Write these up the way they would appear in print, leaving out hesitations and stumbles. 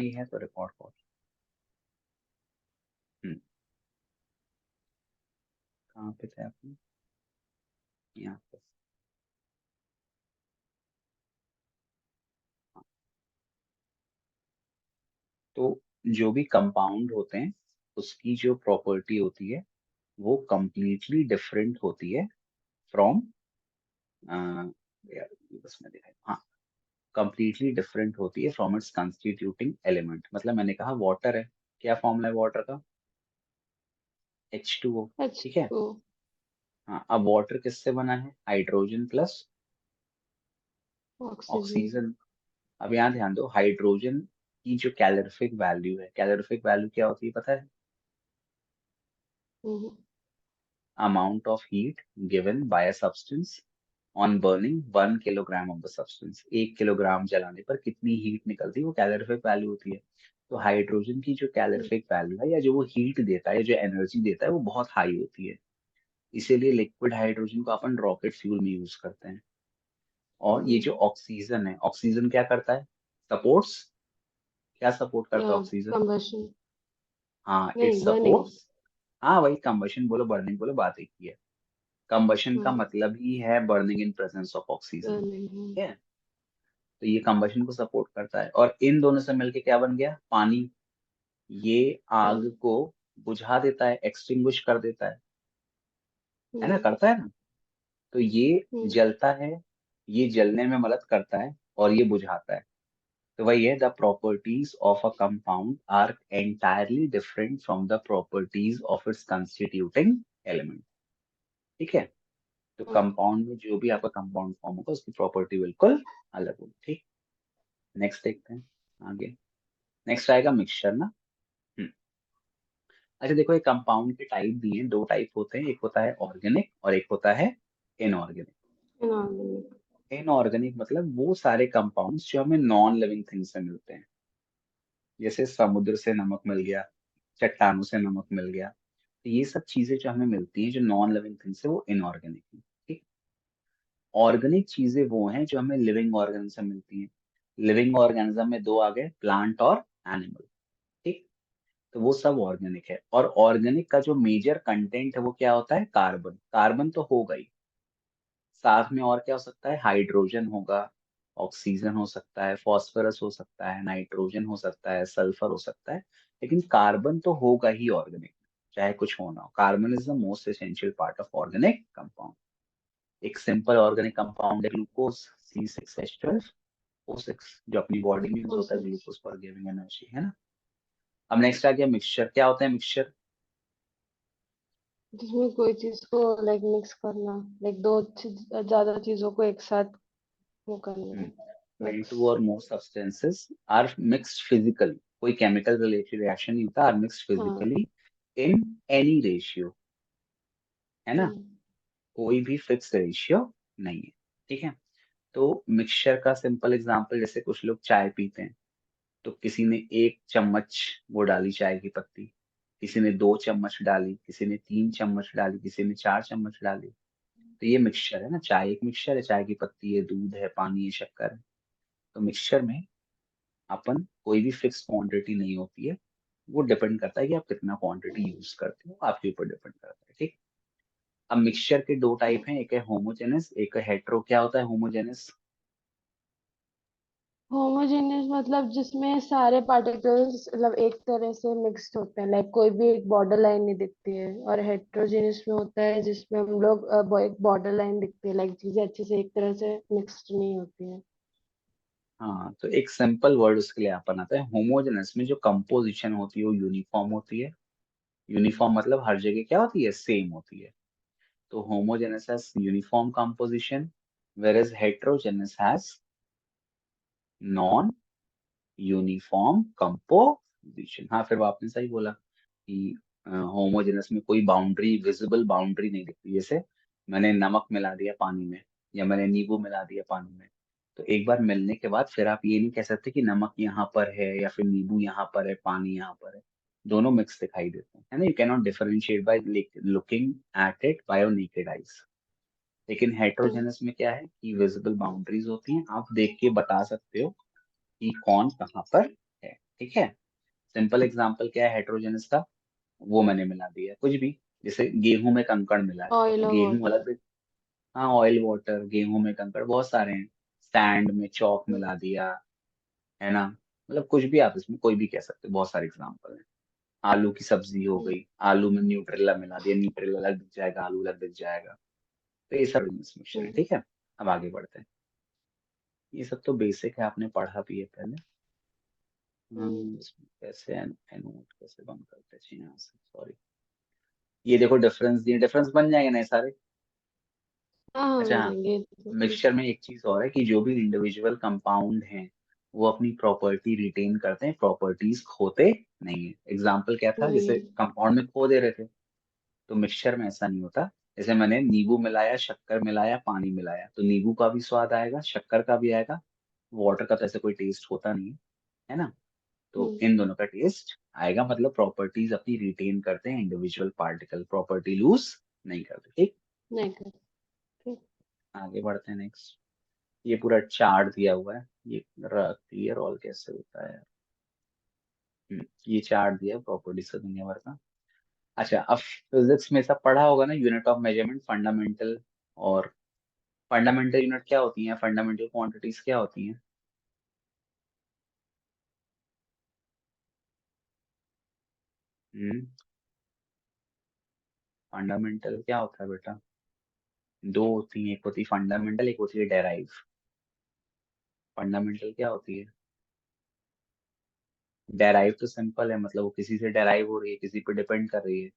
नहीं है तो रिकॉर्ड करो। कहाँ पे थे आपने? यहाँ पे। हाँ, तो जो भी कंपाउंड होते हैं उसकी जो प्रॉपर्टी होती है वो कंप्लीटली डिफरेंट होती है फ्रॉम, यार ये बस मैं दिखाई, हाँ, कंप्लीटली डिफरेंट होती है फ्रॉम इट्स कंस्टिट्यूटिंग एलिमेंट। मतलब मैंने कहा वाटर है, क्या फॉर्मूला है वाटर का? H2O। एच ठीक है। टू हाँ, अब वाटर किससे बना है? Hydrogen plus oxygen. ऑक्सीजन। अब यहाँ ध्यान दो, हाइड्रोजन की जो कैलोरीफिक वैल्यू है, कैलोरीफिक वैल्यू क्या होती है पता है? Amount of heat given by a substance on burning 1 kilogram of the substance. 1 kilogram जलाने पर कितनी हीट निकलती है, वो कैलोरीफिक वैल्यू होती है। तो हाइड्रोजन की जो कैलोरीफिक वैल्यू है या जो वो हीट देता है, जो एनर्जी देता है, वो बहुत हाई होती है। इसीलिए लिक्विड हाइड्रोजन को अपन रॉकेट फ्यूल में यूज करते हैं। और ये जो ऑक्सीजन है, ऑक्सीजन क्या करता है? सपोर्ट्स। क्या सपोर्ट करता है ऑक्सीजन? कंबशन। हाँ, इट नहीं, बर्निंग। सपोर्ट्स। हाँ, वही कंबशन बोलो बर्निंग बोलो, बात एक ही है। कंबशन का मतलब ही है burning in presence of oxygen. Burning. ठीक है। तो ये कंबशन को सपोर्ट करता है और इन दोनों से मिलके क्या बन गया? पानी। ये आग को बुझा देता है, एक्सटिंग्विश कर देता है ना, करता है ना। तो ये जलता है, ये जलने में मदद करता है और ये बुझाता है। तो वही है, the properties of a compound are entirely different from the properties of its constituting element. ठीक है। तो कंपाउंड में जो भी आपका कंपाउंड फॉर्म होगा उसकी प्रॉपर्टी बिल्कुल अलग होगी। ठीक। नेक्स्ट देखते हैं आगे। नेक्स्ट आएगा मिक्सचर ना। हम्म, अच्छा देखो, ये कंपाउंड के टाइप दिए हैं, दो टाइप होते हैं, एक होता है ऑर्गेनिक और एक होता है इनऑर्गेनिक। इनऑर्गेनिक। इनऑर्गेनिक मतलब वो सारे कंपाउंड्स जो हमें नॉन लिविंग थिंग्स से मिलते हैं। जैसे समुद्र से नमक मिल गया, चट्टानों से नमक मिल गया, तो ये सब चीजें जो हमें मिलती हैं जो नॉन लिविंग थिंग्स है वो इनऑर्गेनिक है। ठीक। ऑर्गेनिक चीजें वो हैं जो हमें लिविंग ऑर्गेनिज्म से मिलती हैं। लिविंग ऑर्गेनिज्म में दो आ गए, प्लांट और एनिमल। ठीक। तो वो सब ऑर्गेनिक है। और ऑर्गेनिक का जो मेजर कंटेंट है वो क्या होता है? कार्बन। कार्बन तो होगा ही, साथ में और क्या हो सकता है? हाइड्रोजन होगा, ऑक्सीजन हो सकता है, फास्फोरस हो सकता है, नाइट्रोजन हो सकता है, सल्फर हो सकता है। लेकिन कार्बन तो होगा ही ऑर्गेनिक, चाहे कुछ हो ना हो। Carbon is the most essential part of organic compound. एक सिंपल ऑर्गेनिक कंपाउंड है ग्लूकोज, C6H12O6, जो अपनी बॉडी में यूज होता है process. Glucose for giving energy, है ना। अब नेक्स्ट आ गया मिक्सचर। क्या होता है मिक्सचर? जिसमें कोई चीज को लाइक मिक्स करना, लाइक दो ज्यादा चीजों को एक साथ वो करना। when mix. two or more substances are mixed physically, कोई केमिकल रिलेटेड रिएक्शन नहीं होता, आर मिक्स्ड हाँ। फिजिकली इन एनी रेशियो, है ना। कोई भी फिक्स रेशियो नहीं है। ठीक है। तो मिक्सचर का सिंपल एग्जांपल, जैसे कुछ लोग चाय पीते हैं, तो किसी ने 1 चम्मच वो डाली चाय की पत्ती, किसी ने 2 चम्मच डाली, किसी ने 3 चम्मच डाली, किसी ने 4 चम्मच डाली। तो ये मिक्सचर है ना, चाय एक मिक्सचर है, चाय की पत्ती है, दूध है, पानी है, शक्कर है। तो मिक्सचर में अपन कोई भी फिक्स क्वांटिटी नहीं होती है, वो डिपेंड करता है कि आप कितना क्वांटिटी यूज करते हो, आपके ऊपर डिपेंड करता है। ठीक। अब मिक्सचर के दो टाइप हैं, एक है होमोजेनस, एक है हेट्रो। क्या होता है होमोजेनस? होमोजेनियस मतलब जिसमें सारे पार्टिकल्स मतलब एक तरह से मिक्स्ड होते हैं, लाइक कोई भी एक बॉर्डर लाइन नहीं दिखती है। और हेट्रोजेनियस में होता है जिसमें हम लोग एक बॉर्डर लाइन दिखती है, लाइक चीजें अच्छे से एक तरह से मिक्स्ड नहीं होती है। हाँ, तो एक सिंपल वर्ड उसके लिए अपन आता है, होमोजेनस में जो कंपोजिशन होती है वो यूनिफॉर्म होती है। यूनिफॉर्म मतलब हर जगह क्या होती है? सेम होती है। तो homogeneous has uniform composition, whereas heterogeneous has non uniform composition. हाँ, फिर वो आपने सही बोला कि होमोजेनस में कोई बाउंड्री, विजिबल बाउंड्री नहीं दिखती। जैसे मैंने नमक मिला दिया पानी में या मैंने नींबू मिला दिया पानी में, तो एक बार मिलने के बाद फिर आप ये नहीं कह सकते कि नमक यहाँ पर है या फिर नींबू यहाँ पर है, पानी यहाँ पर है। दोनों मिक्स दिखाई देते हैं, है ना। You can not differentiate by looking at it by your naked eyes. लेकिन हेट्रोजेनस में क्या है कि विजिबल बाउंड्रीज होती हैं, आप देख के बता सकते हो कि कौन कहाँ पर है। ठीक है। सिंपल एग्जांपल क्या है हेट्रोजेनस का, वो मैंने मिला दिया कुछ भी। जैसे गेहूं में कंकड़ मिला है, ऑयल तो और गेहूं वाटर। अलग। हाँ, ऑयल वाटर, गेहूं में कंकड़, बहुत सारे हैं। सैंड में चौक मिला दिया, है ना। मतलब कुछ भी आप इसमें कोई भी कह सकते हो, बहुत सारे एग्जांपल हैं। आलू की सब्जी हो गई, आलू में न्यूट्रेला मिला दिया, न्यूट्रेला अलग दिख जाएगा, आलू अलग दिख जाएगा। तो ये सब मिक्सचर है, ठीक है। अब आगे बढ़ते हैं। ये सब तो बेसिक है, आपने पढ़ा भी है पहले। इसमें कैसे एनोट कैसे बंद करते हैं यहाँ से, सॉरी। ये देखो डिफरेंस दिए, डिफरेंस बन जाएंगे ना ये सारे। हाँ हाँ अच्छा हाँ, बनेंगे मिक्सचर में एक चीज और है कि जो भी इंडिविजुअल कंपाउंड हैं वो अपनी प्रॉपर्टी रिटेन करते हैं, प्रॉपर्टीज खोते नहीं है। एग्जाम्पल क्या था, नहीं जैसे है। कंपाउंड में खो दे रहे थे, तो मिक्सचर में ऐसा नहीं होता। जैसे मैंने नींबू मिलाया, शक्कर मिलाया, पानी मिलाया, तो नींबू का भी स्वाद आएगा, शक्कर का भी आएगा, वाटर का तो ऐसे कोई टेस्ट होता नहीं है ना। तो हम्म, इन दोनों का टेस्ट आएगा, मतलब प्रॉपर्टीज अपनी रिटेन करते हैं, इंडिविजुअल पार्टिकल प्रॉपर्टी लूज नहीं करते, ठीक। नहीं कर। ठीक। आगे बढ़ते हैं नेक्स्ट। ये पूरा चार्ट दिया हुआ है, ये क्लियर ऑल कैसे होता है। ये चार्ट दिया है प्रॉपर्टीज का दुनिया भर का। अच्छा, अब फिजिक्स में सब पढ़ा होगा ना, यूनिट ऑफ मेजरमेंट, फंडामेंटल। और फंडामेंटल यूनिट क्या होती हैं, फंडामेंटल क्वांटिटीज क्या होती हैं। फंडामेंटल क्या होता है बेटा। दो होती हैं, एक होती है फंडामेंटल, एक होती है डेराइव। फंडामेंटल क्या होती है। डेराइव तो सिंपल है, मतलब वो किसी से डेराइव हो रही है, किसी पे डिपेंड कर रही है।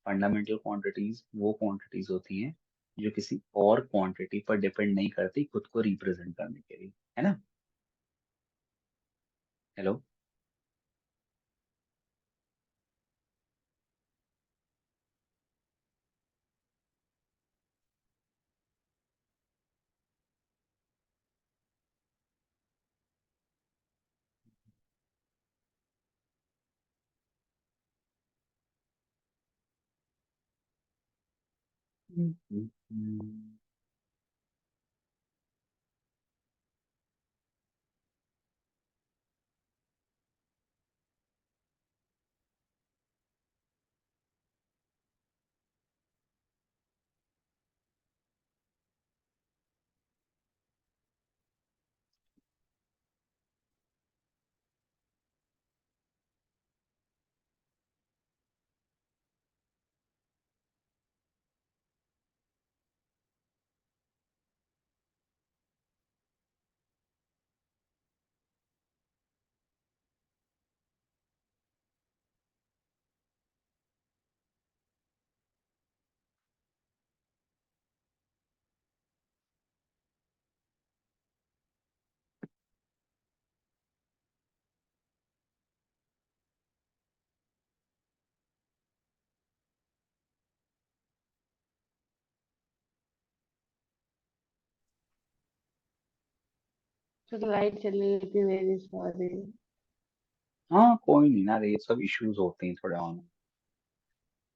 फंडामेंटल क्वांटिटीज वो क्वांटिटीज होती हैं जो किसी और क्वांटिटी पर डिपेंड नहीं करती, खुद को रिप्रेजेंट करने के लिए, है ना। हेलो। तो लाइट चली गई थी मेरी, सॉरी। हाँ कोई नहीं ना, ये सब इश्यूज होते हैं थोड़ा ऑन।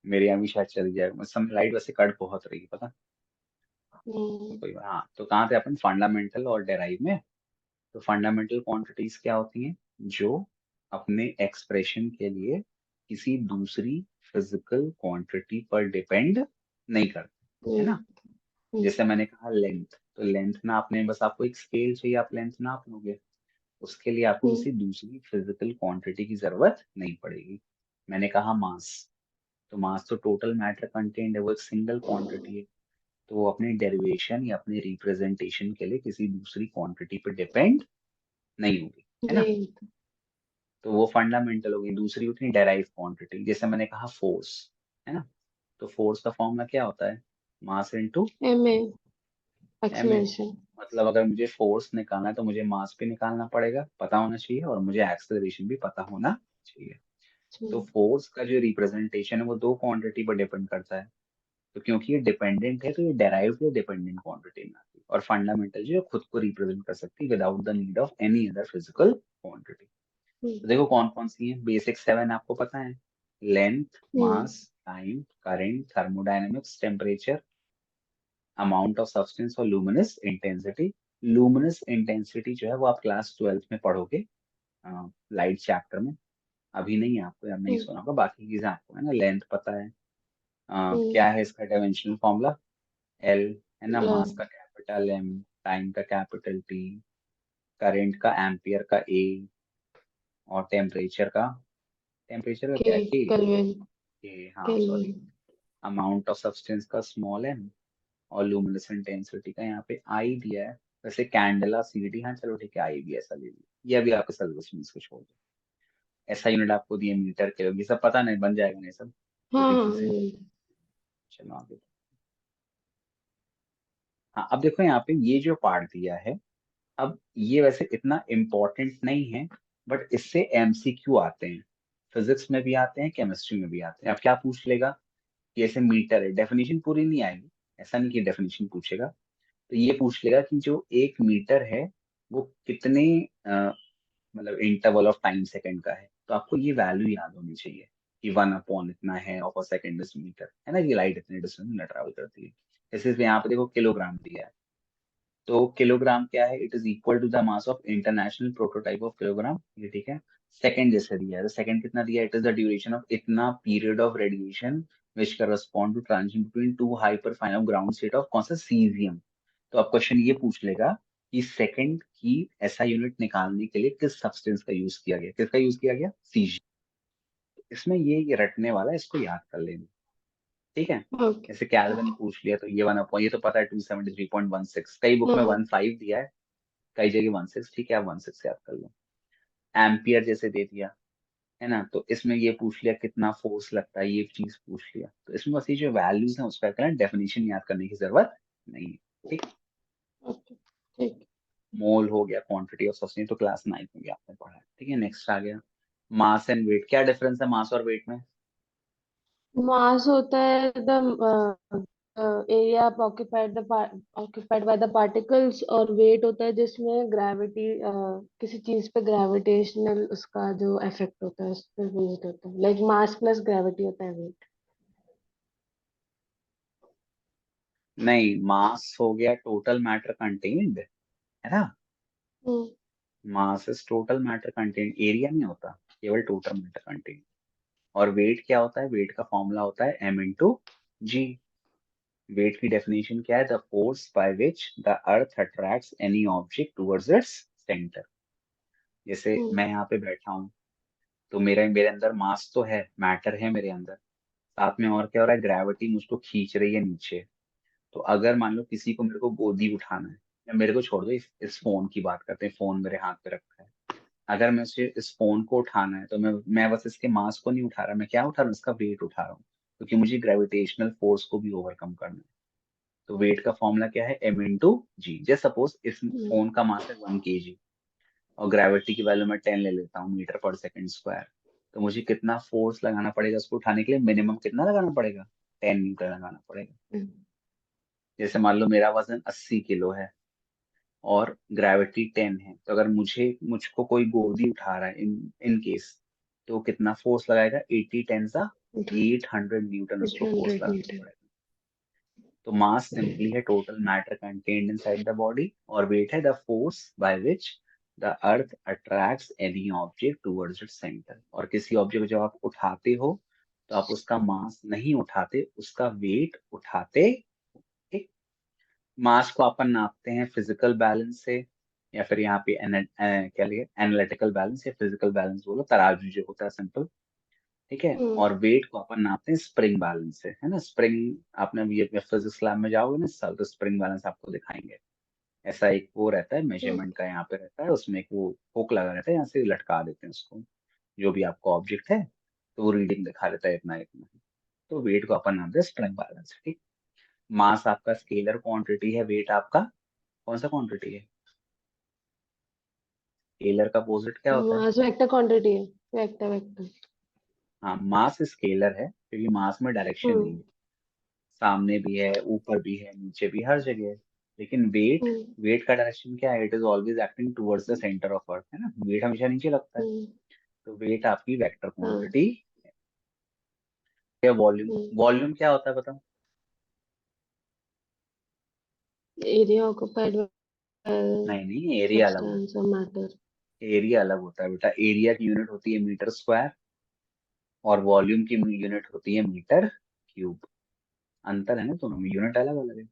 मेरे यहाँ भी शायद चल जाएगा, मैं समय लाइट वैसे कट बहुत रही है पता। तो हम्म। कोई हाँ, तो कहाँ थे अपन, फंडामेंटल और डेराइव में। तो फंडामेंटल क्वांटिटीज क्या होती हैं, जो अपने एक्सप्रेशन के लिए किसी दूसरी फिजिकल क्वांटिटी पर डिपेंड नहीं करते, है हम्म। ना। जैसे मैंने कहा लेंथ, तो लेंथ नापने बस आपको एक स्केल चाहिए, आप लेंथ नाप लोगे। उसके लिए आपको हम्म। किसी दूसरी फिजिकल क्वांटिटी की जरूरत नहीं पड़ेगी। मैंने कहा मास, तो मास तो टोटल मैटर कंटेंट है, वो एक सिंगल क्वांटिटी है। तो वो अपने डेरिवेशन या अपने रिप्रेजेंटेशन के लिए किसी दूसरी क्वांटिटी पर डिपेंड नहीं होगी, है ना। नहीं। तो वो फंडामेंटल होगी। दूसरी होती है डेराइव क्वांटिटी, जैसे मैंने कहा फोर्स, है ना। तो फोर्स का फॉर्मूला क्या होता है, mass into M A, M A. Acceleration. मतलब अगर मुझे फोर्स निकालना है तो मुझे मास भी निकालना पड़ेगा, पता होना चाहिए, और मुझे एक्सेलरेशन भी पता होना चाहिए। तो फोर्स का जो रिप्रेजेंटेशन है वो दो क्वांटिटी पर डिपेंड करता है। तो क्योंकि ये डिपेंडेंट है, तो ये डेराइव या डिपेंडेंट क्वांटिटी में आती है। और फंडामेंटल जो है खुद को रिप्रेजेंट कर सकती है without the need of any other physical quantity. तो देखो कौन कौन सी है, बेसिक सेवन आपको पता है। Length, mass, time, current, thermodynamics, temperature, amount of substance और लुमिनस इंटेंसिटी। लुमिनस इंटेंसिटी जो है वो आप क्लास 12th में पढ़ोगे। लाइट चैप्टर में, अभी नहीं है आपको, यार नहीं हम्म, सुना होगा, बाकी चीजें आपको है ना, लेंथ पता है। हम्म, क्या है इसका डायमेंशनल फॉर्मूला, एल, है ना, हाँ, मास का कैपिटल एम, टाइम का कैपिटल टी, करंट का एम्पियर का ए, और टेम्परेचर का के क्या है के, केल्विन, हाँ kelvin. Sorry, amount of substance का स्मॉल एम, और लुमिनेसेंट इंटेंसिटी का यहाँ पे आई दिया है। वैसे कैंडेला सीडी, हाँ चलो ठीक है, आई भी ऐसा ले लिया, ये अभी आपके सिलेबस में, इसको छोड़ दो। ऐसा यूनिट आपको दिए मीटर के, ये सब पता नहीं, बन जाएगा नहीं सब, हाँ, छोटी हाँ, चीजें। चलो आगे। हाँ अब देखो यहाँ पे ये जो पार्ट दिया है, अब ये वैसे इतना इम्पोर्टेंट नहीं है, बट इससे एमसीक्यू आते हैं, फिजिक्स में भी आते हैं, केमिस्ट्री में भी आते हैं। अब क्या पूछ लेगा कि ऐसे मीटर है, डेफिनेशन पूरी नहीं आएगी, ऐसा नहीं कि डेफिनेशन पूछेगा, तो ये पूछ लेगा कि जो 1 मीटर है वो कितने मतलब इंटरवल ऑफ टाइम सेकंड का है। तो आपको ये वैल्यू याद होनी चाहिए कि 1 अपॉन इतना है of a second is metre, है ना, ये लाइट इतने डिस्टेंस में ट्रैवल करती है। जैसे यहाँ पे देखो किलोग्राम दिया है, तो किलोग्राम क्या है, it is equal to the mass of international prototype of kilogram, ये ठीक है। सेकंड जैसे दिया है, तो सेकंड कितना दिया है, it is the duration of इतना period of radiation which correspond to transition between two hyperfine of ground state of कौन सा, सीजियम। तो अब क्वेश्चन ये पूछ लेगा कि सेकंड की ऐसा यूनिट निकालने के लिए किस सब्सटेंस का यूज किया गया, किसका यूज किया गया, सीजी। इसमें ये रटने वाला है, इसको याद कर लेना, ठीक है। ओके। जैसे कैल्विन पूछ लिया तो ये 1 अपॉन, ये तो पता है 273.16, कई बुक में हाँ, 15 दिया है, कई जगह 16, ठीक है, आप 16 याद कर लो। एम्पियर जैसे दे दिया, है ना, तो इसमें ये पूछ लिया कितना फोर्स लगता है, ये चीज पूछ लिया, तो इसमें बस ये जो वैल्यूज हैं उसका करना, डेफिनेशन याद करने की जरूरत नहीं है, ठीक। ओके, ठीक। मोल हो गया, क्वांटिटी ऑफ सब्सटेंस, तो क्लास 9 में भी आपने पढ़ा है, ठीक है। नेक्स्ट आ गया मास एंड वेट, क्या डिफरेंस है मास और वेट में। मास होता है the area occupied by the particles, और वेट होता है जिसमें ग्रेविटी, किसी चीज पे ग्रेविटेशनल उसका जो इफेक्ट होता है उस पर बेस्ड होता है, लाइक मास प्लस ग्रेविटी होता है वेट। नहीं, मास हो गया टोटल मैटर कंटेन्ड, है ना, hmm, mass is total matter contained, area नहीं होता, केवल टोटल मैटर कंटेन्ड। और वेट क्या होता है, वेट का फॉर्मूला होता है एम इंटू जी। वेट की डेफिनेशन क्या है, the force by which the earth attracts any object towards its centre. जैसे हम्म, मैं यहाँ पे बैठा हूँ, तो मेरे मेरे अंदर मास तो है, मैटर है मेरे अंदर, साथ में और क्या हो रहा है, ग्रेविटी मुझको खींच रही है नीचे। तो अगर मान लो किसी को मेरे को गोदी उठाना है, या मेरे को छोड़ दो, इस फोन की बात करते हैं, फोन मेरे हाथ पे रखा है, अगर मैं उसे इस फोन को उठाना है, तो मैं बस इसके मास को नहीं उठा रहा, मैं क्या उठा रहा हूँ, इसका वेट उठा रहा हूँ, क्योंकि मुझे ग्रेविटेशनल फोर्स को भी ओवरकम करना है। तो वेट का फॉर्मूला क्या है, एम इंटू जी। जैसे सपोज इस हम्म, फोन का मास है 1 kg, और ग्रेविटी की वैल्यू मैं 10 ले लेता हूँ मीटर पर सेकंड स्क्वायर, तो मुझे कितना फोर्स लगाना पड़ेगा उसको उठाने के लिए, मिनिमम कितना लगाना पड़ेगा, 10 न्यूटन लगाना पड़ेगा। हम्म, जैसे मान लो मेरा वजन 80 किलो है, और ग्रेविटी 10 है, तो अगर मुझको कोई गोदी उठा रहा है इन केस, तो कितना फोर्स लगाएगा, 80 × 10 800 न्यूटन उसको फोर्स 800 लगाना मीटर। पड़ेगा। तो मास सिंपली है total matter contained inside the body, और वेट है the force by which the earth attracts any object towards its centre. और किसी ऑब्जेक्ट को जब आप उठाते हो, तो आप उसका मास नहीं उठाते, उसका वेट उठाते, ठीक। मास को अपन नापते हैं फिजिकल बैलेंस से, या फिर यहाँ पे क्या लिखे, एनालिटिकल बैलेंस या फिजिकल बैलेंस बोलो, तराजू जो होता है सिंपल, ठीक है। हम्म, और वेट को अपन नापते हैं स्प्रिंग बैलेंस से, है ना, स्प्रिंग, आपने भी ये फिजिक्स लैब में जाओगे ना इस साल, तो स्प्रिंग बैलेंस आपको दिखाएंगे। ऐसा एक वो रहता है हम्म, मेजरमेंट का, यहाँ पे रहता है, उसमें एक वो हुक लगा रहता है, यहाँ से लटका देते हैं उसको, जो भी आपका ऑब्जेक्ट है, तो वो रीडिंग दिखा देता है इतना इतना। तो वेट को अपन नापते हैं स्प्रिंग बैलेंस, ठीक। मास आपका स्केलर क्वांटिटी है, वेट आपका कौन सा क्वांटिटी है, स्केलर का अपोजिट क्या होता है। मास वेक्टर क्वांटिटी है, वेक्टर वेक्टर। हाँ, मास स्केलर है, क्योंकि मास में डायरेक्शन नहीं हम्म, है, सामने भी है, ऊपर भी है, नीचे भी, हर जगह है। लेकिन वेट, हम्म, वेट का डायरेक्शन क्या है, it is always acting towards the centre of earth, है ना, वेट हमेशा नीचे लगता है। हम्म, तो वेट आपकी वेक्टर हाँ, क्वांटिटी है। वॉल्यूम, हम्म, वॉल्यूम क्या होता है बताओ। एरिया ऑक्यूपाइड बाय नहीं नहीं, एरिया अलग होता सब्सटेंस और मैटर। एरिया अलग होता है बेटा, एरिया की यूनिट होती है मीटर स्क्वायर और वॉल्यूम की यूनिट होती है मीटर क्यूब। अंतर है ना दोनों में, यूनिट अलग अलग है।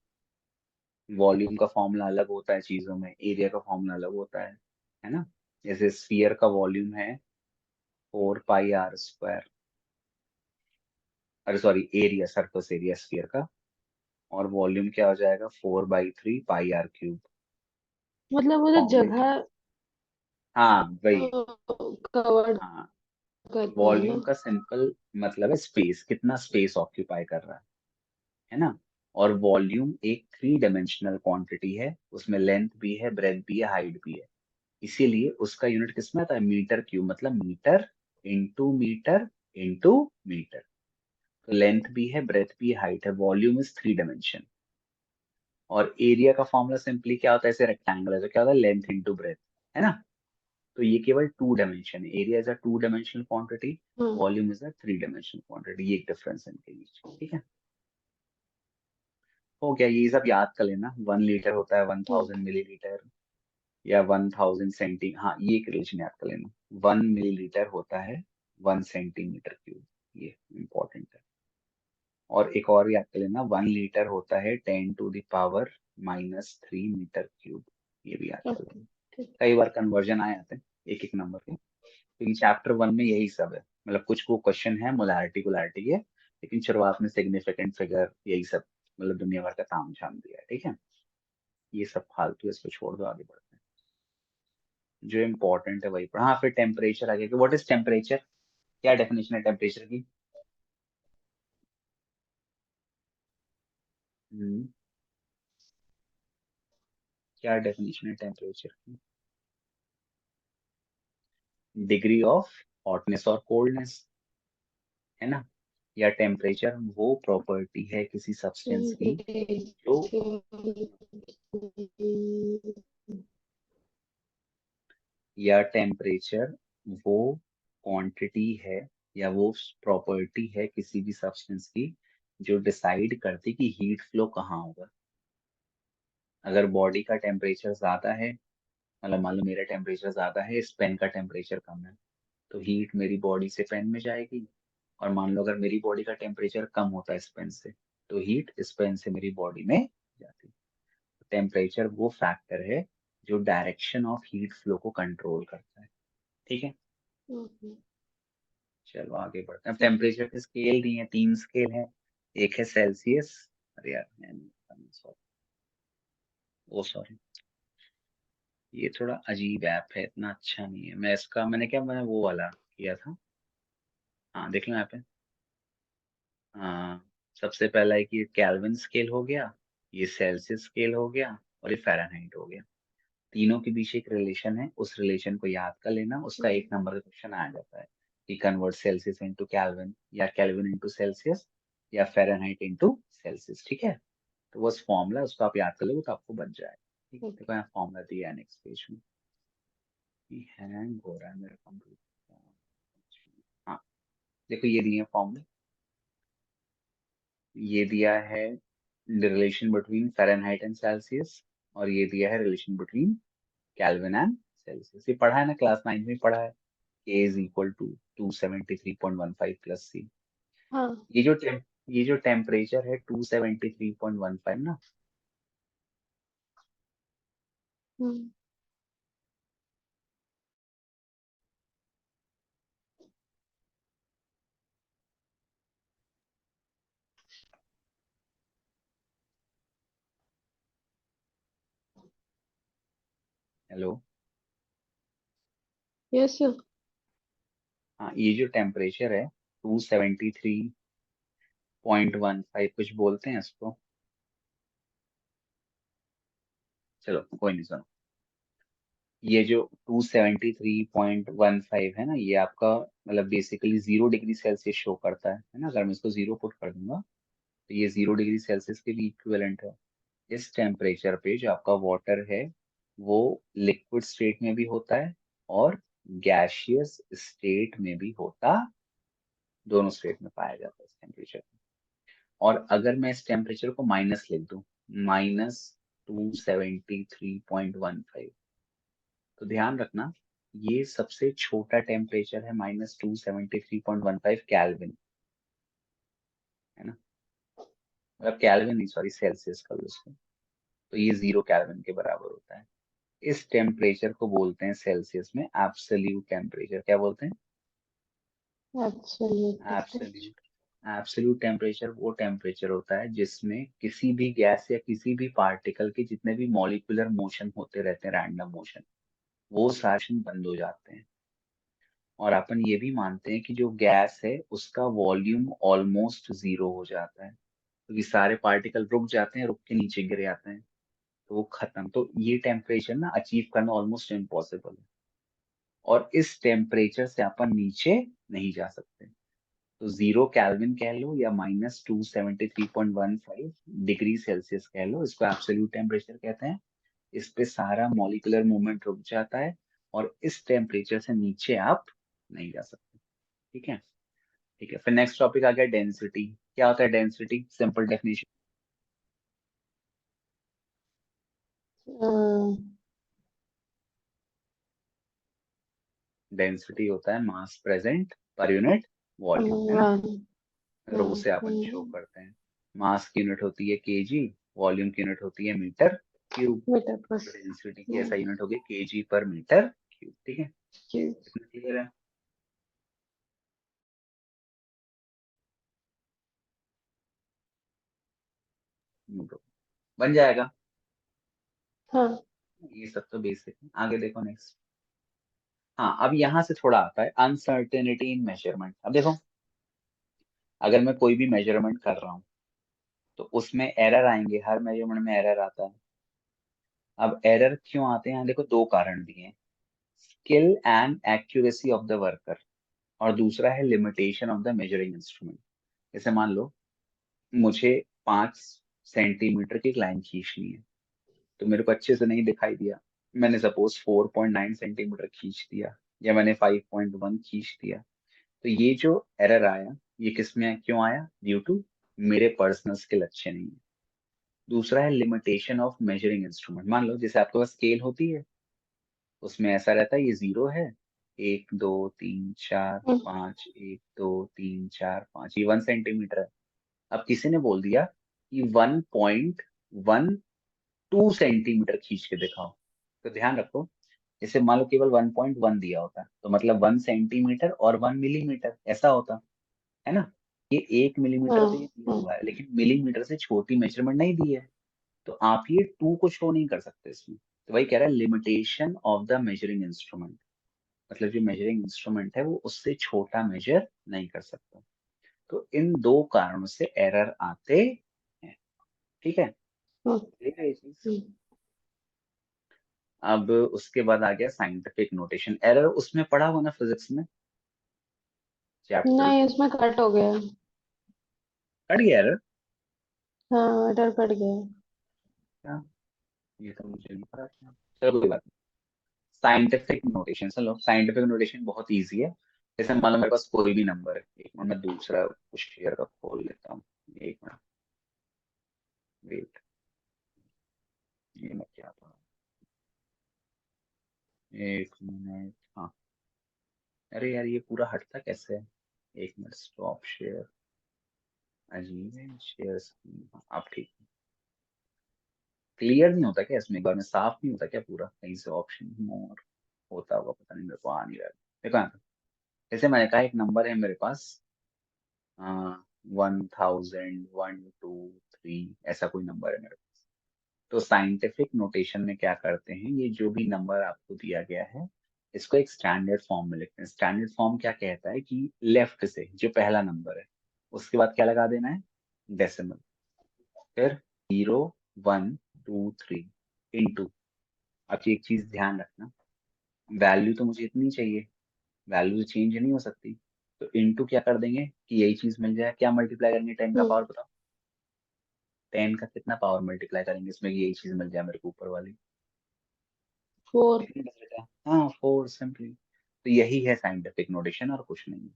वॉल्यूम का फॉर्मूला अलग होता है चीजों में, एरिया का फॉर्मूला अलग होता है ना। जैसे स्फीयर का वॉल्यूम है 4 पाई r स्क्वायर, अरे sorry area, surface area sphere का, और वॉल्यूम क्या हो जाएगा 4/3 पाई r क्यूब। मतलब वो जो फॉर्मूले, जगह हाँ वही। कवर हाँ, करती है वॉल्यूम ना। का सिंपल मतलब है स्पेस, कितना स्पेस ऑक्यूपाई कर रहा है ना। और वॉल्यूम एक 3 डायमेंशनल क्वांटिटी है, उसमें लेंथ भी है, ब्रेथ भी है, हाइट भी है। इसीलिए उसका यूनिट किसमें आता है, मीटर क्यूब, मतलब metre into metre into metre. तो लेंथ भी है, ब्रेथ भी है, हाइट है, वॉल्यूम इज 3 डायमेंशन। और एरिया का फॉर्मूला सिंपली क्या होता है, ऐसे रेक्टेंगल है तो क्या होता है, लेंथ इंटू ब्रेथ, है ना। तो ये केवल 2 डायमेंशन है, area is a 2 dimensional quantity, हाँ volume is a 3 dimensional quantity, ये एक डिफरेंस है इनके बीच, ठीक है। हो गया, ये सब याद कर लेना। 1 लीटर होता है 1000 मिलीलीटर, या 1000 सेंटी, हाँ ये एक रिलेशन याद कर लेना। 1 मिलीलीटर होता है 1 सेंटीमीटर क्यूब, ये इंपॉर्टेंट है। और एक और याद कर लेना, 1 लीटर होता है 10⁻³ - 3 मीटर क्यूब, ये भी याद कर ओके लेना। ठीक। कई बार कन्वर्जन आ जाते हैं एक एक नंबर के, क्योंकि चैप्टर 1 में यही सब है। मतलब कुछ को क्वेश्चन है मोलारिटी गुलारिटी के, लेकिन शुरुआत में सिग्निफिकेंट फिगर यही सब, मतलब दुनिया भर का ताम झाम दिया है, ठीक है। ये सब फालतू है, इसको छोड़ दो, आगे बढ़ते हैं। जो इम्पोर्टेंट है वही पढ़ा। हाँ फिर टेम्परेचर आगे, व्हाट इज टेम्परेचर, क्या डेफिनेशन है टेम्परेचर की। हम्म, क्या डेफिनेशन है टेम्परेचर की। डिग्री ऑफ हॉटनेस और कोल्डनेस, है ना। या टेम्परेचर वो प्रॉपर्टी है किसी सब्सटेंस की जो, या टेम्परेचर वो क्वांटिटी है या वो प्रॉपर्टी है किसी भी सब्सटेंस की जो डिसाइड करती कि हीट फ्लो कहाँ होगा। अगर बॉडी का टेम्परेचर ज्यादा है, मतलब मान लो मेरा टेम्परेचर ज्यादा है, इस पेन का टेम्परेचर कम है, तो हीट मेरी बॉडी से पेन में जाएगी। और मान लो अगर मेरी बॉडी का टेम्परेचर कम होता है इस पेन से, तो हीट इस पेन से मेरी बॉडी में जाती है। टेम्परेचर वो फैक्टर है जो डायरेक्शन ऑफ हीट फ्लो को कंट्रोल करता है, ठीक है। चलो आगे बढ़ते हैं। अब टेम्परेचर के स्केल दिए हैं, 3 स्केल हैं। एक है सेल्सियस, अरे यार सॉरी, ओ सॉरी, ये थोड़ा अजीब ऐप है, इतना अच्छा नहीं है। मैं इसका मैंने वो वाला किया था। हाँ देख लो यहाँ पे। हाँ, सबसे पहला है कि कैल्विन स्केल हो गया, ये सेल्सियस स्केल हो गया, और ये फ़ारेनहाइट हो गया। तीनों के बीच एक रिलेशन है, उस रिलेशन को याद कर लेना, उसका 1 नंबर का क्वेश्चन आ जाता है कि कन्वर्ट सेल्सियस इनटू कैल्विन, या कैल्विन इनटू सेल्सियस, या फ़ारेनहाइट इनटू सेल्सियस, ठीक है। तो बस फॉर्मूला उसको आप याद कर लोगे तो आपको बन जाएगा, ठीक है। देखो यहाँ फॉर्मूला दिया है नेक्स्ट पेज में। ये हैंग हो रहा है मेरा कंप्यूटर, हाँ देखो ये दिए फॉर्मूले। ये दिया है relation between Fahrenheit and Celsius, और ये दिया है relation between kelvin and Celsius. ये पढ़ा है ना, क्लास 9 में पढ़ा है। K is equal to 273.15 plus C। हाँ। ये जो ये जो टेम्परेचर है 273.15 ना, हम्म। Hello, yes sir. हाँ ये जो टेम्परेचर है 273.15 कुछ बोलते हैं इसको, चलो कोई नहीं सुनो। ये जो 273.15 है ना, ये आपका मतलब बेसिकली 0 डिग्री सेल्सियस शो करता है ना। अगर मैं इसको 0 पुट कर दूंगा तो ये 0 डिग्री सेल्सियस के भी इक्विवेलेंट है। इस टेम्परेचर पे जो आपका वाटर है वो लिक्विड स्टेट में भी होता है और गैशियस स्टेट में भी होता, दोनों स्टेट में पाया जाता है इस टेम्परेचर। और अगर मैं इस टेम्परेचर को माइनस लिख दूं, -273.15, तो ध्यान रखना ये सबसे छोटा टेम्परेचर है -273.15 केल्विन, है ना, मतलब केल्विन नहीं, सॉरी, सेल्सियस कर लो उसको। तो ये 0 केल्विन के बराबर होता है। इस टेम्परेचर को बोलते हैं सेल्सियस में एब्सोल्यूट टेम्परेचर। क्या बोलते हैं? Absolute temperature. Absolute. Absolute temperature वो टेम्परेचर होता है जिसमें किसी भी गैस या किसी भी पार्टिकल के जितने भी मॉलिक्यूलर मोशन होते रहते हैं, रैंडम मोशन, वो सारे बंद हो जाते हैं। और अपन ये भी मानते हैं कि जो गैस है उसका वॉल्यूम ऑलमोस्ट जीरो हो जाता है, क्योंकि सारे पार्टिकल रुक जाते हैं, रुक के नीचे गिर जाते हैं, तो वो खत्म। तो ये टेम्परेचर ना अचीव करना ऑलमोस्ट इम्पॉसिबल है, और इस टेम्परेचर से अपन नीचे नहीं जा सकते। तो 0 केल्विन कह लो या -273.15 डिग्री सेल्सियस कह लो, इसको एब्सोल्यूट टेम्परेचर कहते हैं। इस पे सारा मॉलिक्यूलर मूवमेंट रुक जाता है, और इस टेम्परेचर से नीचे आप नहीं जा सकते। ठीक है। ठीक है, फिर नेक्स्ट टॉपिक आ गया डेंसिटी। क्या होता है डेंसिटी? Simple definition. डेंसिटी होता है मास प्रेजेंट पर यूनिट वॉल्यूम, है ना। रो से अपन शो करते हैं। मास की यूनिट होती है केजी, वॉल्यूम की यूनिट होती है मीटर क्यूब, मीटर पर। डेंसिटी की ऐसा यूनिट होगी केजी पर मीटर क्यूब। ठीक है, इतना क्लियर है? बन जाएगा। हाँ। ये सब तो बेसिक है, आगे देखो नेक्स्ट। हाँ, अब यहाँ से थोड़ा आता है अनसर्टेनिटी इन मेजरमेंट। अब देखो, अगर मैं कोई भी मेजरमेंट कर रहा हूँ तो उसमें एरर आएंगे, हर मेजरमेंट में एरर आता है। अब एरर क्यों आते हैं? यहाँ देखो, दो कारण दिए हैं, skill and accuracy of the worker, और दूसरा है limitation of the measuring instrument. जैसे मान लो मुझे 5 सेंटीमीटर की एक लाइन खींचनी है, तो मेरे को अच्छे से नहीं दिखाई दिया, मैंने सपोज 4.9 सेंटीमीटर खींच दिया, या मैंने 5.1 खींच दिया। तो ये जो एरर आया, ये किस में क्यों आया? ड्यू टू मेरे पर्सनल स्किल अच्छे नहीं है। दूसरा है लिमिटेशन ऑफ मेजरिंग इंस्ट्रूमेंट। मान लो जैसे आपके पास स्केल होती है, उसमें ऐसा रहता है, ये 0 है, 1 2 3 4 5, 1 2 3 4 5, ये 1 सेंटीमीटर है। अब किसी ने बोल दिया कि 1.12 सेंटीमीटर खींच के दिखाओ, तो ध्यान रखो, जैसे मान लो केवल 1.1 दिया होता तो मतलब 1 सेंटीमीटर और 1 मिलीमीटर ऐसा होता, है ना। ये 1 मिलीमीटर तो ये दिया हाँ। हुआ है, लेकिन मिलीमीटर से छोटी मेजरमेंट नहीं दी है, तो आप ये 2 को शो नहीं कर सकते इसमें। तो वही कह रहा है, limitation of the measuring instrument, मतलब जो मेजरिंग इंस्ट्रूमेंट है वो उससे छोटा मेजर नहीं कर सकता। तो इन दो कारणों से एरर आते हैं। ठीक है, हाँ। ठीक है ये चीज। अब उसके बाद आ गया साइंटिफिक नोटेशन। एरर उसमें पढ़ा हुआ ना फिजिक्स में, चैप्टर नहीं, 2। उसमें कट हो गया। कट गया एरर? हाँ, एरर कट गया। क्या? ये तो मुझे नहीं पता था। चलो कोई बात नहीं। साइंटिफिक नोटेशन, चलो साइंटिफिक नोटेशन बहुत इजी है। जैसे मान लो मेरे पास कोई भी नंबर है, एक मिनट मैं दूसरा कुछ शेयर का खोल लेता हूँ। एक मिनट, वेट, ये मैं क्या था, एक मिनट, हाँ। अरे यार, ये पूरा हटता कैसे है? एक मिनट, स्टॉप शेयर, अजीब है शेयर स्क्रीन। आप ठीक, क्लियर नहीं होता क्या इसमें? एक बार में साफ नहीं होता क्या पूरा? कहीं से ऑप्शन मोर होता होगा, पता नहीं, मेरे को आ नहीं रहा है। देखो यहाँ पे, जैसे मैंने कहा एक नंबर है मेरे पास, 1000, 1, 2, 3, ऐसा कोई नंबर है मेरे पास। तो साइंटिफिक नोटेशन में क्या करते हैं, ये जो भी नंबर आपको दिया गया है, इसको एक स्टैंडर्ड फॉर्म में लिखते हैं। स्टैंडर्ड फॉर्म क्या कहता है कि लेफ्ट से जो पहला नंबर है, उसके बाद क्या लगा देना है? डेसिमल। फिर 0, 1, 2, 3 इंटू। अब एक चीज ध्यान रखना, वैल्यू तो मुझे इतनी चाहिए, वैल्यू तो चेंज नहीं हो सकती, तो इंटू क्या कर देंगे कि यही चीज मिल जाए। क्या मल्टीप्लाई करेंगे 10 का पावर, बताओ? 10 का कितना पावर मल्टीप्लाई करेंगे इसमें कि यही चीज मिल जाए मेरे को ऊपर वाली? 4। कितनी डिजिट है? हाँ, 4 सिंपली। तो यही है साइंटिफिक नोटेशन, और कुछ नहीं है।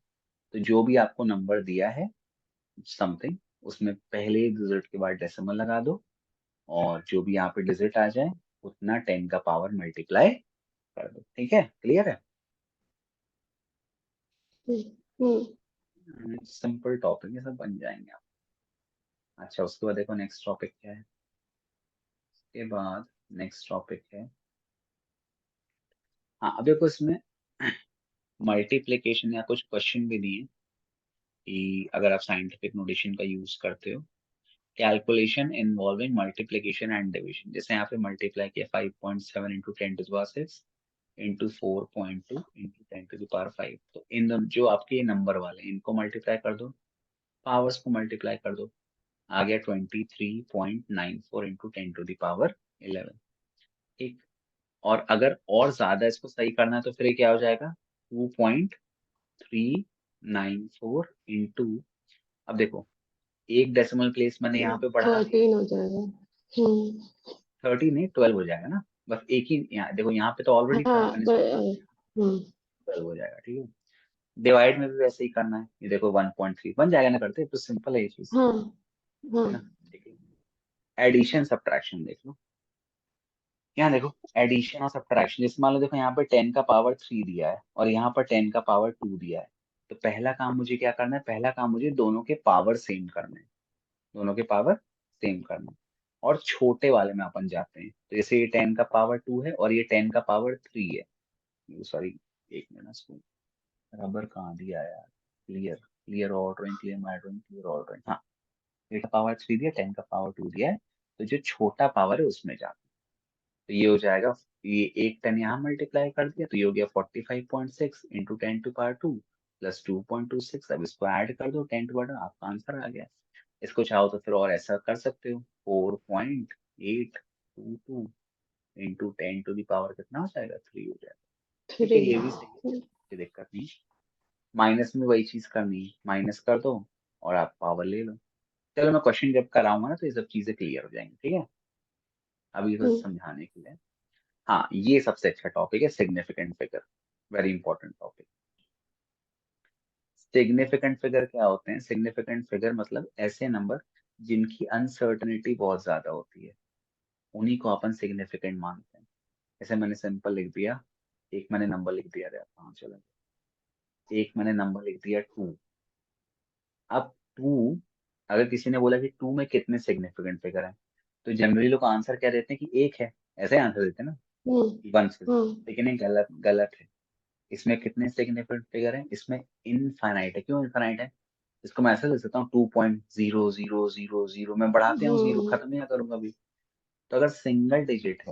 तो जो भी आपको नंबर दिया है समथिंग, उसमें पहले डिजिट के बाद डेसिमल लगा दो, और जो भी यहाँ पे डिजिट आ जाए उतना 10 का पावर मल्टीप्लाई कर दो। ठीक है, क्लियर है? सिंपल टॉपिक है, सब बन जाएंगे आप। अच्छा, उसके बाद देखो नेक्स्ट टॉपिक क्या है। उसके बाद नेक्स्ट टॉपिक है, हाँ अब देखो इसमें मल्टीप्लिकेशन या कुछ क्वेश्चन भी दिए कि अगर आप साइंटिफिक नोटेशन का यूज करते हो, calculation involving multiplication and division. जैसे यहाँ पे मल्टीप्लाई किया 5.7 इंटू 10⁻6 इंटू 4.2 इंटू 10⁻5, तो इन दोनों जो आपके ये नंबर वाले हैं, इनको मल्टीप्लाई कर दो, पावर्स को मल्टीप्लाई कर दो, आ गया 23.94 इंटू 10⁻11। ठीक। और अगर और ज्यादा इसको सही करना है तो फिर ये क्या हो जाएगा, 2.394 इंटू, अब देखो एक डेसिमल प्लेस मैंने यहाँ पे बढ़ा दिया, 13 हो जाएगा। 30 नहीं 12 हो जाएगा ना, बस एक ही यहाँ देखो, यहाँ पे तो ऑलरेडी था हाँ अपन इसको बढ़ा दिया, हम्म 12 हो जाएगा। ठीक है। डिवाइड में भी वैसे ही करना है, ये देखो 1.3 बन जाएगा ना, करते तो सिंपल है ये चीज, हाँ हाँ है ना। ठीक है। एडिशन सब्ट्रैक्शन देख लो, यहाँ देखो एडिशन और सब्ट्रैक्शन, जैसे मान लो देखो यहाँ पर 10 का पावर 3 दिया है और यहाँ पर 10 का पावर 2 दिया है, तो पहला काम मुझे क्या करना है, पहला काम मुझे दोनों के पावर सेम करना है, दोनों के पावर सेम करना है। और छोटे वाले में अपन जाते हैं, तो जैसे ये 10 का पावर 2 है और ये 10 का पावर 3 है, सॉरी एक मिनट, इसको रबर कहाँ दिया यार, क्लियर क्लियर और drawing, clear my drawing, clear और ड्राइंग, हाँ 8 का पावर 3 दिया, 10 का पावर 2 दिया है, तो जो छोटा पावर है उसमें जाते हैं। तो ये हो जाएगा, ये एक 10 यहाँ मल्टीप्लाई कर दिया तो ये हो गया 45.6 इंटू 10⁻2 प्लस 2.26, अब इसको ऐड कर दो 10⁻2, आपका आंसर आ गया। इसको चाहो तो फिर और ऐसा कर सकते हो, 4.822 इंटू 10⁻, कितना हो जाएगा, 3 हो जाएगा। ठीक है, 3। ये भी सही है, कोई दिक्कत नहीं। माइनस में वही चीज करनी है, माइनस कर दो और आप पावर ले लो। चलो मैं क्वेश्चन जब कराऊंगा ना तो ये सब चीजें क्लियर हो जाएंगी, ठीक है। अभी बस समझाने के लिए, हाँ ये सबसे अच्छा टॉपिक है, significant figure, very important topic. Significant figure क्या होते हैं, सिग्निफिकेंट फिगर मतलब ऐसे नंबर जिनकी अनसर्टनिटी बहुत ज्यादा होती है, उन्हीं को अपन सिग्निफिकेंट मानते हैं। जैसे मैंने सिंपल लिख दिया, एक मैंने नंबर लिख दिया, कहाँ चला गया? एक मैंने नंबर लिख दिया 2। अब 2, अगर किसी ने बोला कि 2 में कितने सिग्निफिकेंट फिगर हैं, तो जनरली लोग आंसर क्या देते हैं कि एक है, ऐसे आंसर देते हैं ना, वन से। लेकिन ये गलत गलत है। इसमें कितने सिग्निफिकेंट फिगर हैं, इसमें इनफाइनाइट है। क्यों इनफाइनाइट है? इसको मैं ऐसे लिख सकता हूँ 2.0000, मैं बढ़ाते हूँ जीरो, खत्म नहीं करूंगा अभी। तो अगर सिंगल डिजिट है